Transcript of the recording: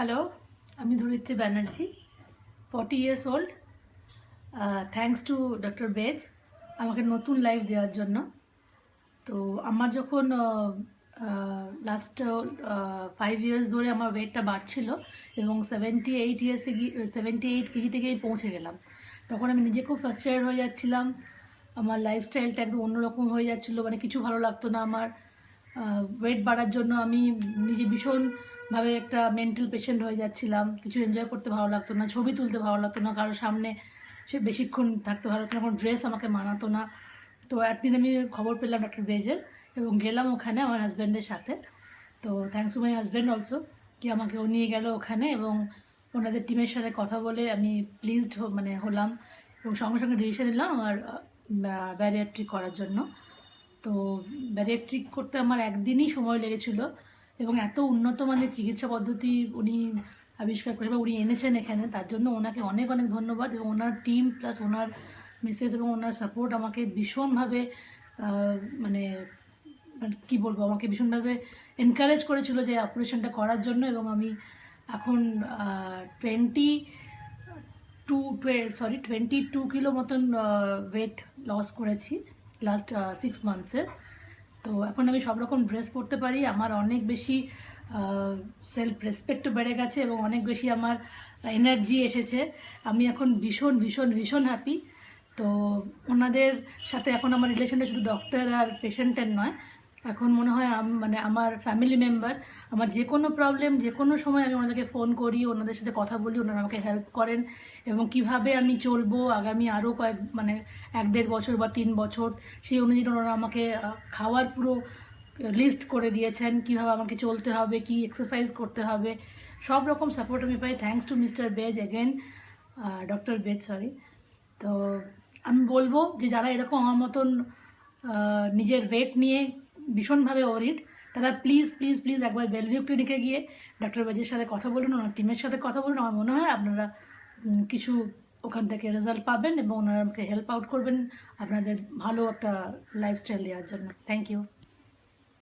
Hello, আমি ধরিত্রী Banerjee, 40 years old. Thanks to doctor বেজ আমাকে নতুন লাইফ দেওয়ার জন্য। তো আমার যখন লাস্ট 5 ইয়ার্স ধরে আমার ওয়েটটা বাড়ছিল এবং 78 কেজি থেকেই পৌঁছে গেলাম, তখন আমি নিজে খুব ফ্রাস্ট্রেটেড হয়ে যাচ্ছিলাম। আমার লাইফস্টাইলটা একদম অন্যরকম হয়ে যাচ্ছিলো, মানে কিছু ভালো লাগতো না আমার। ওয়েট বাড়ার জন্য আমি নিজে ভীষণভাবে একটা মেন্টাল পেশেন্ট হয়ে যাচ্ছিলাম। কিছু এনজয় করতে ভালো লাগতো না, ছবি তুলতে ভালো লাগতো না, কারোর সামনে সে বেশিক্ষণ থাকতে ভালো লাগতো না, কোনো ড্রেস আমাকে মানাতো না। তো একদিন আমি খবর পেলাম ডক্টর বেজের এবং গেলাম ওখানে আমার হাজব্যান্ডের সাথে। তো thanks to my husband also, কি আমাকে ও নিয়ে গেল ওখানে এবং ওনাদের টিমের সাথে কথা বলে আমি প্লিজড হলাম এবং সঙ্গে সঙ্গে ডিসিশন নিলাম আমার ব্যারিয়াট্রিক করার জন্য। তো ব্যারিয়াট্রিক করতে আমার একদিনই সময় লেগেছিল এবং এত উন্নত মানের চিকিৎসা পদ্ধতি উনি আবিষ্কার করে বা উনি এনেছেন এখানে, তার জন্য ওনাকে অনেক অনেক ধন্যবাদ। এবং ওনার টিম প্লাস ওনার মিসেস এবং ওনার সাপোর্ট আমাকে ভীষণভাবে মানে কী বলবো, আমাকে ভীষণভাবে এনকারেজ করেছিল যে অপারেশনটা করার জন্য। এবং আমি এখন 22 কিলো মতন ওয়েট লস করেছি লাস্ট 6 মান্থসে। তো এখন আমি সব রকম ড্রেস পরতে পারি, আমার অনেক বেশি সেলফ রেসপেক্টও বেড়ে গেছে এবং অনেক বেশি আমার এনার্জি এসেছে। আমি এখন ভীষণ ভীষণ ভীষণ হ্যাপি। তো ওনাদের সাথে এখন আমার রিলেশনটা শুধু ডক্টর আর পেশেন্টের নয়, এখন মনে হয় আমার ফ্যামিলি মেম্বার। আমার যে কোনো প্রবলেম যে কোনো সময় আমি ওনাদেরকে ফোন করি, ওনাদের সাথে কথা বলি, ওনারা আমাকে হেল্প করেন এবং কিভাবে আমি চলবো আগামী আরও 1-1.5 বছর বা 3 বছর, সেই অনুযায়ী ওনারা আমাকে খাওয়ার পুরো লিস্ট করে দিয়েছেন, কিভাবে আমাকে চলতে হবে, কি এক্সারসাইজ করতে হবে, সব রকম সাপোর্ট আমি পাই। থ্যাঙ্কস টু মিস্টার বেজ অ্যাগেন, ডক্টর বেজ, সরি। তো আমি বলবো যে যারা এরকম আমার মতন নিজের ওয়েট নিয়ে ভীষণভাবে ওরিড, তারা প্লিজ প্লিজ প্লিজ একবার বেলভিউ ক্লিনিকে গিয়ে ডক্টর বেজের সাথে কথা বলুন, ওনার টিমের সাথে কথা বলুন। আমার মনে হয় আপনারা কিছু ওখান থেকে রেজাল্ট পাবেন এবং ওনারা আমাকে হেল্প আউট করবেন আপনাদের ভালো একটা লাইফস্টাইল দেওয়ার জন্য। Thank you.